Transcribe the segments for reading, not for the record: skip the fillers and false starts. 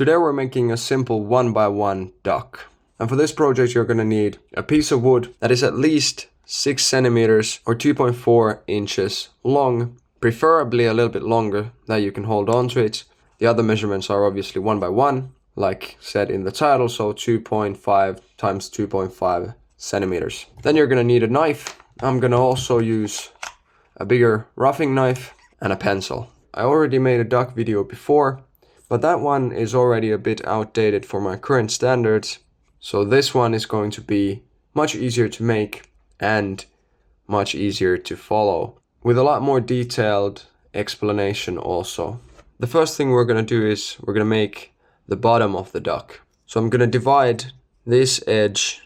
Today we're making a simple 1x1 duck. And for this project you're going to need a piece of wood that is at least 6 centimeters or 2.4 inches long, preferably a little bit longer that you can hold on to it. The other measurements are obviously 1x1, like said in the title, so 2.5 times 2.5 centimeters. Then you're going to need a knife. I'm going to also use a bigger roughing knife and a pencil. I already made a duck video before, but that one is already a bit outdated for my current standards. So this one is going to be much easier to make and much easier to follow, with a lot more detailed explanation also. The first thing we're going to do is we're going to make the bottom of the duck. So I'm going to divide this edge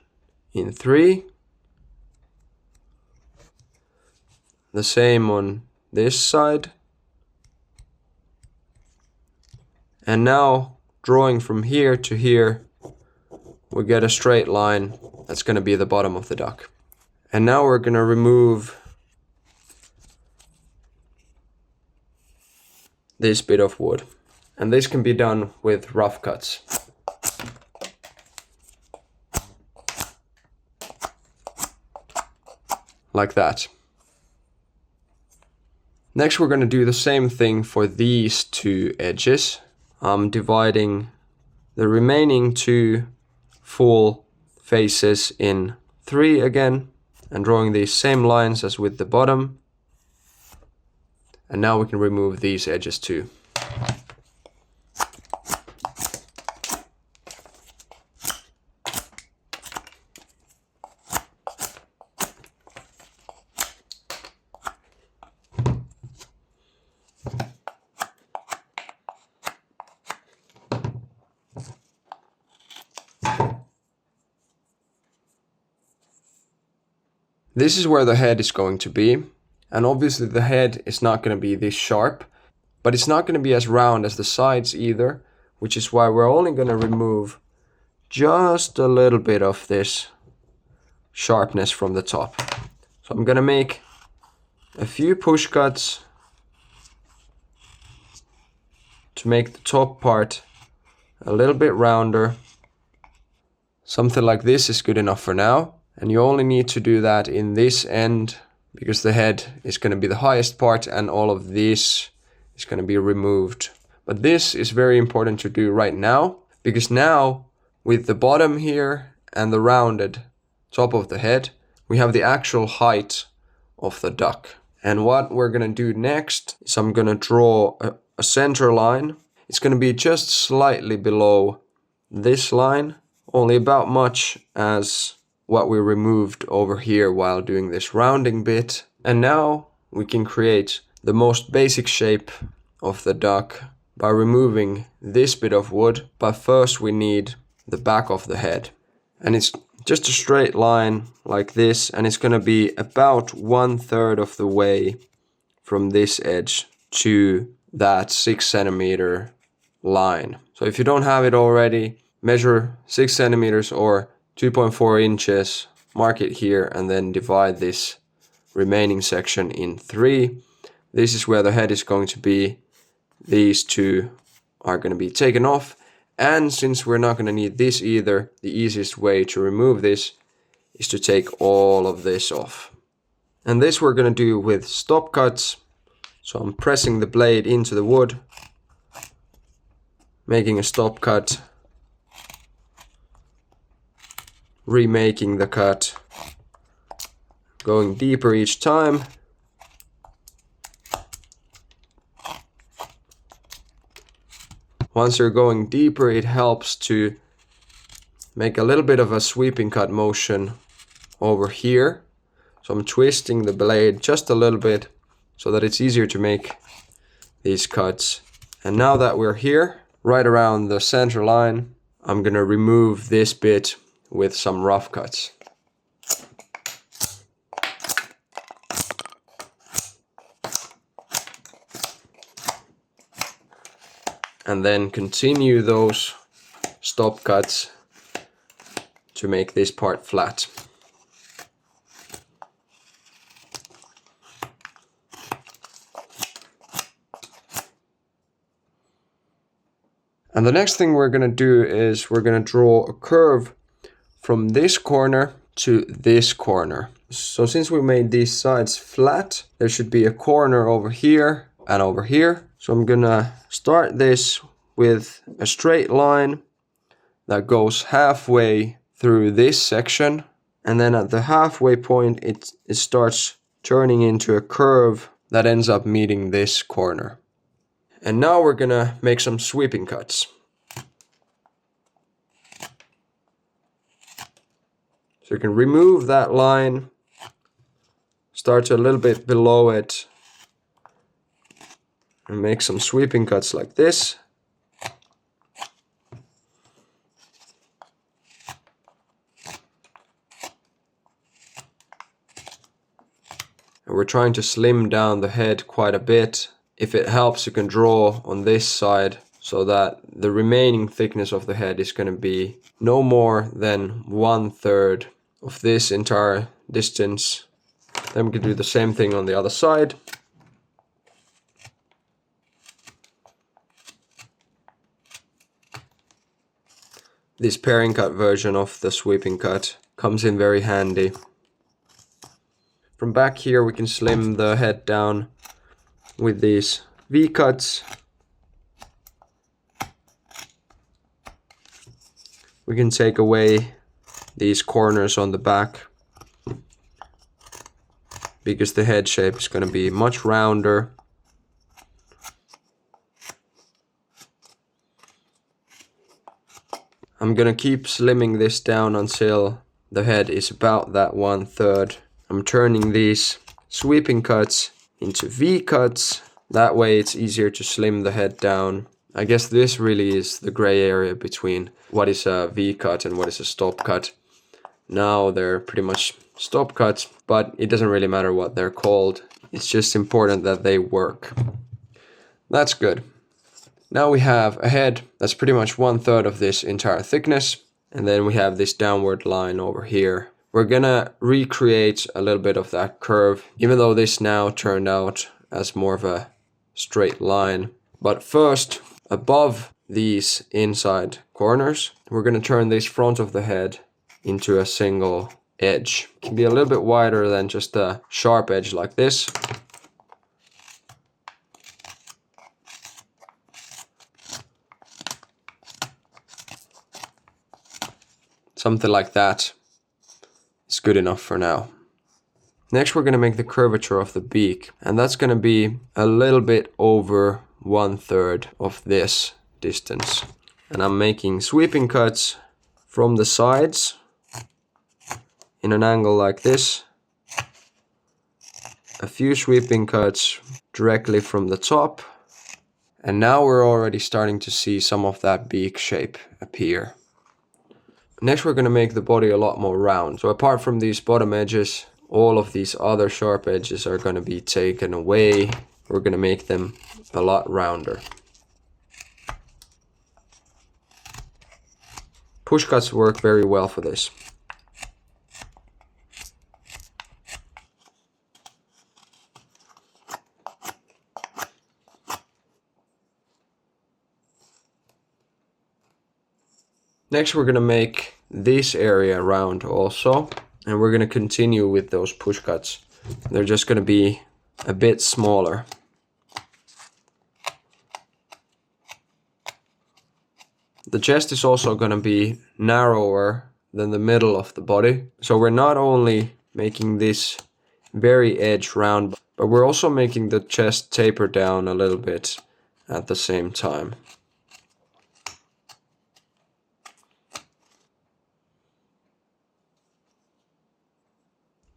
in 3. The same on this side. And now, drawing from here to here, we get a straight line that's going to be the bottom of the duck. And now we're going to remove this bit of wood. And this can be done with rough cuts. Like that. Next we're going to do the same thing for these two edges. I'm dividing the remaining 2 full faces in 3 again and drawing these same lines as with the bottom. And now we can remove these edges too. This is where the head is going to be, and obviously the head is not going to be this sharp, but it's not going to be as round as the sides either, which is why we're only going to remove just a little bit of this sharpness from the top. So I'm going to make a few push cuts to make the top part a little bit rounder. Something like this is good enough for now. And you only need to do that in this end because the head is going to be the highest part and all of this is going to be removed. But this is very important to do right now because now with the bottom here and the rounded top of the head, we have the actual height of the duck. And what we're going to do next is I'm going to draw a center line. It's going to be just slightly below this line, only about much as what we removed over here while doing this rounding bit. And now we can create the most basic shape of the duck by removing this bit of wood. But first we need the back of the head. And it's just a straight line like this, and it's going to be about 1/3 of the way from this edge to that 6 centimeter line. So if you don't have it already, measure 6 centimeters or 2.4 inches, mark it here, and then divide this remaining section in 3. This is where the head is going to be. These 2 are going to be taken off. And since we're not going to need this either, the easiest way to remove this is to take all of this off. And this we're going to do with stop cuts. So I'm pressing the blade into the wood, making a stop cut, remaking the cut, going deeper each time. Once you're going deeper, it helps to make a little bit of a sweeping cut motion over here. So I'm twisting the blade just a little bit so that it's easier to make these cuts. And now that we're here, right around the center line, I'm gonna remove this bit with some rough cuts. And then continue those stop cuts to make this part flat. And the next thing we're going to do is we're going to draw a curve from this corner to this corner. So since we made these sides flat, there should be a corner over here and over here. So I'm going to start this with a straight line that goes halfway through this section. And then at the halfway point, it starts turning into a curve that ends up meeting this corner. And now we're gonna make some sweeping cuts. So you can remove that line, start a little bit below it, and make some sweeping cuts like this. And we're trying to slim down the head quite a bit. If it helps, you can draw on this side so that the remaining thickness of the head is going to be no more than 1/3 of this entire distance. Then we can do the same thing on the other side. This pairing cut version of the sweeping cut comes in very handy. From back here we can slim the head down with these V-cuts. We can take away these corners on the back because the head shape is going to be much rounder. I'm going to keep slimming this down until the head is about that 1/3. I'm turning these sweeping cuts into V-cuts. That way it's easier to slim the head down. I guess this really is the gray area between what is a V-cut and what is a stop cut. Now they're pretty much stop cuts, but it doesn't really matter what they're called. It's just important that they work. That's good. Now we have a head that's pretty much 1/3 of this entire thickness. And then we have this downward line over here. We're gonna recreate a little bit of that curve, even though this now turned out as more of a straight line. But first, above these inside corners, we're gonna turn this front of the head into a single edge. It can be a little bit wider than just a sharp edge like this. Something like that is good enough for now. Next we're going to make the curvature of the beak, and that's going to be a little bit over 1/3 of this distance. And I'm making sweeping cuts from the sides in an angle like this. A few sweeping cuts directly from the top. And now we're already starting to see some of that beak shape appear. Next we're going to make the body a lot more round. So apart from these bottom edges, all of these other sharp edges are going to be taken away. We're going to make them a lot rounder. Push cuts work very well for this. Next we're going to make this area round also, and we're going to continue with those push cuts. They're just going to be a bit smaller. The chest is also going to be narrower than the middle of the body. So we're not only making this very edge round, but we're also making the chest taper down a little bit at the same time.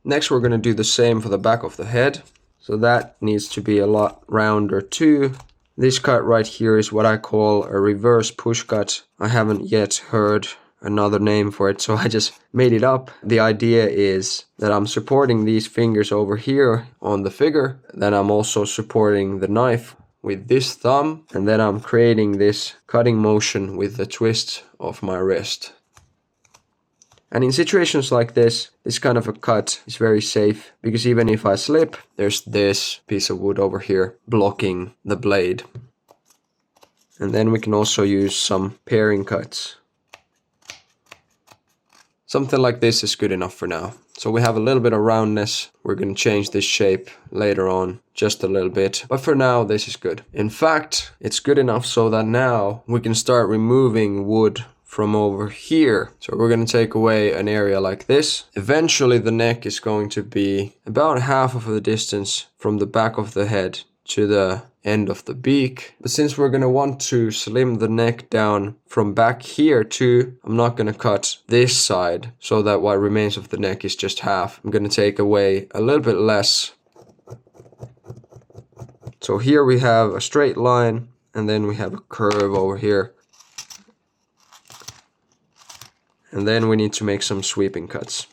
Next we're going to do the same for the back of the head. So that needs to be a lot rounder too. This cut right here is what I call a reverse push cut. I haven't yet heard another name for it, so I just made it up. The idea is that I'm supporting these fingers over here on the figure. Then I'm also supporting the knife with this thumb. And then I'm creating this cutting motion with the twist of my wrist. And in situations like this kind of a cut is very safe, because even if I slip, there's this piece of wood over here blocking the blade. And then we can also use some pairing cuts. Something like this is good enough for now. So we have a little bit of roundness. We're going to change this shape later on just a little bit. But for now, this is good. In fact, it's good enough so that now we can start removing wood from over here. So we're going to take away an area like this. Eventually, the neck is going to be about half of the distance from the back of the head to the end of the beak. But since we're going to want to slim the neck down from back here too, I'm not going to cut this side so that what remains of the neck is just half. I'm going to take away a little bit less. So here we have a straight line and then we have a curve over here. And then we need to make some sweeping cuts.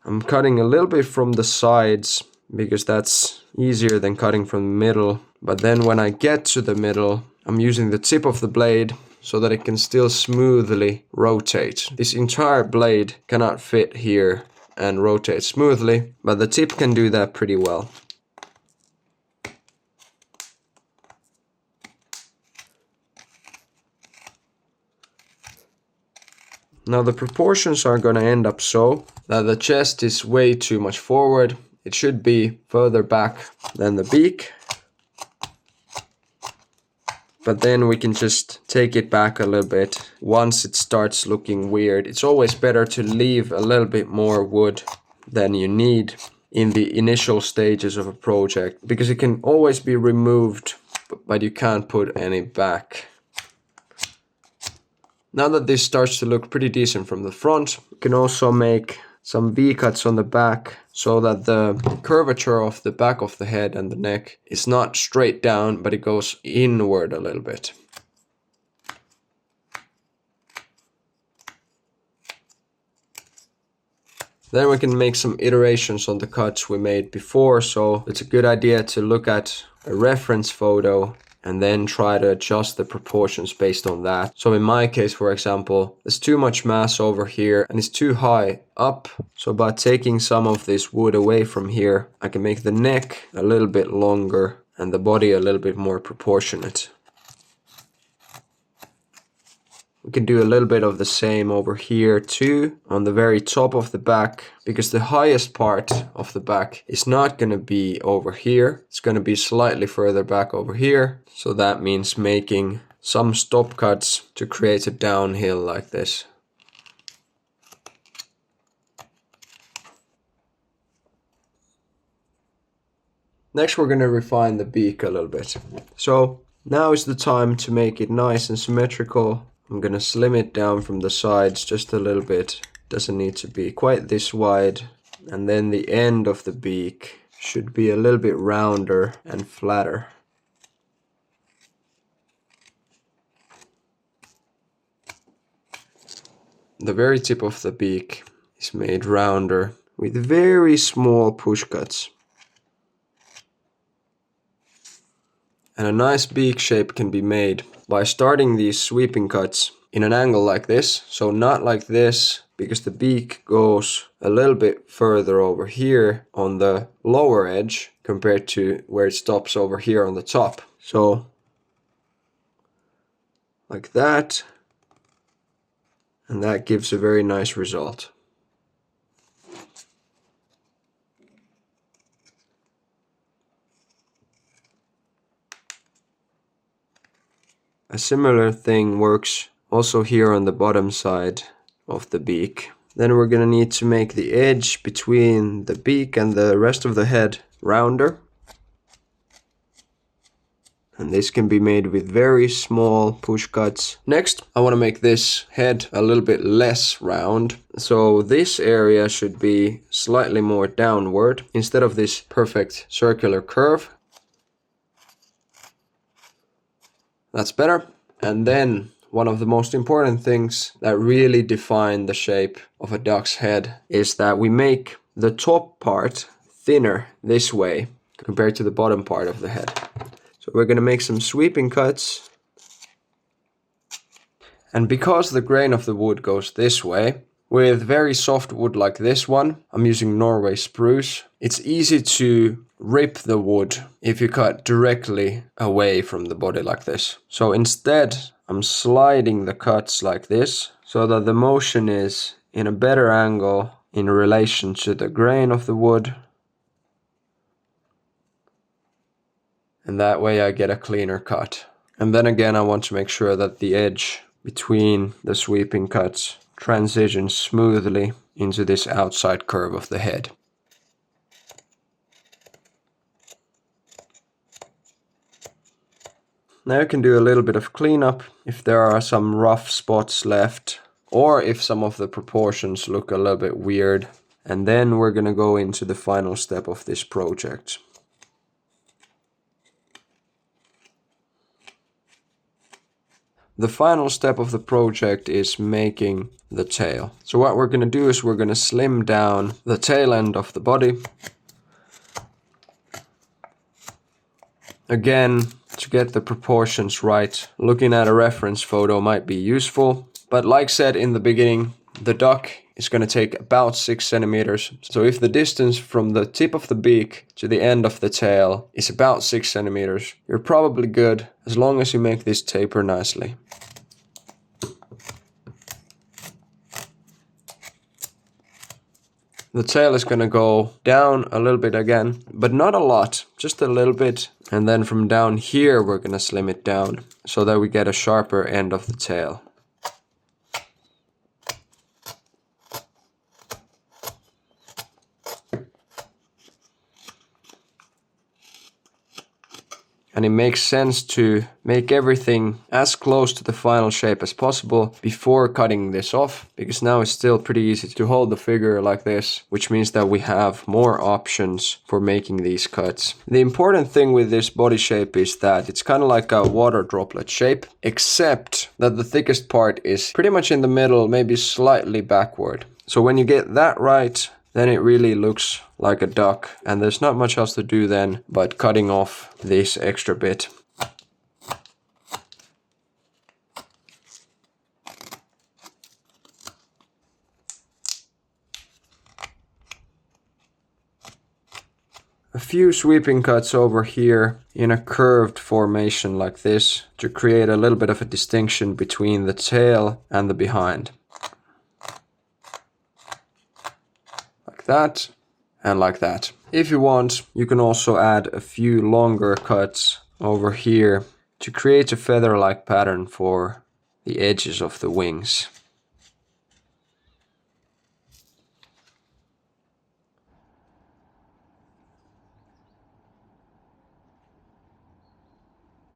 I'm cutting a little bit from the sides because that's easier than cutting from the middle. But then when I get to the middle, I'm using the tip of the blade so that it can still smoothly rotate. This entire blade cannot fit here and rotate smoothly, but the tip can do that pretty well. Now the proportions are going to end up so that the chest is way too much forward. It should be further back than the beak. But then we can just take it back a little bit once it starts looking weird. It's always better to leave a little bit more wood than you need in the initial stages of a project, because it can always be removed, but you can't put any back. Now that this starts to look pretty decent from the front, we can also make some V-cuts on the back so that the curvature of the back of the head and the neck is not straight down, but it goes inward a little bit. Then we can make some iterations on the cuts we made before, so it's a good idea to look at a reference photo and then try to adjust the proportions based on that. So in my case, for example, there's too much mass over here and it's too high up. So by taking some of this wood away from here, I can make the neck a little bit longer and the body a little bit more proportionate. We can do a little bit of the same over here too, on the very top of the back, because the highest part of the back is not going to be over here. It's going to be slightly further back over here. So that means making some stop cuts to create a downhill like this. Next, we're going to refine the beak a little bit. So now is the time to make it nice and symmetrical. I'm going to slim it down from the sides just a little bit. Doesn't need to be quite this wide. And then the end of the beak should be a little bit rounder and flatter. The very tip of the beak is made rounder with very small push cuts. And a nice beak shape can be made by starting these sweeping cuts in an angle like this. So not like this, because the beak goes a little bit further over here on the lower edge compared to where it stops over here on the top. So like that. And that gives a very nice result. A similar thing works also here on the bottom side of the beak. Then we're going to need to make the edge between the beak and the rest of the head rounder. And this can be made with very small push cuts. Next, I want to make this head a little bit less round. So this area should be slightly more downward instead of this perfect circular curve. That's better. And then one of the most important things that really define the shape of a duck's head is that we make the top part thinner this way compared to the bottom part of the head. So we're going to make some sweeping cuts. And because the grain of the wood goes this way, With very soft wood like this one, I'm using Norway spruce, it's easy to rip the wood if you cut directly away from the body like this. So instead, I'm sliding the cuts like this so that the motion is in a better angle in relation to the grain of the wood. And that way I get a cleaner cut. And then again, I want to make sure that the edge between the sweeping cuts transitions smoothly into this outside curve of the head. Now you can do a little bit of cleanup if there are some rough spots left, or if some of the proportions look a little bit weird. And then we're going to go into the final step of this project. The final step of the project is making the tail. So what we're going to do is we're going to slim down the tail end of the body. Again, to get the proportions right, looking at a reference photo might be useful. But like said in the beginning, the duck is going to take about 6 centimeters. So if the distance from the tip of the beak to the end of the tail is about 6 centimeters, you're probably good as long as you make this taper nicely. The tail is going to go down a little bit again, but not a lot, just a little bit. And then from down here, we're going to slim it down so that we get a sharper end of the tail. And it makes sense to make everything as close to the final shape as possible before cutting this off, because now it's still pretty easy to hold the figure like this, which means that we have more options for making these cuts. The important thing with this body shape is that it's kind of like a water droplet shape, except that the thickest part is pretty much in the middle, maybe slightly backward. So when you get that right, then it really looks like a duck, and there's not much else to do then but cutting off this extra bit. A few sweeping cuts over here in a curved formation like this to create a little bit of a distinction between the tail and the behind. Like that. And like that. If you want, you can also add a few longer cuts over here to create a feather-like pattern for the edges of the wings.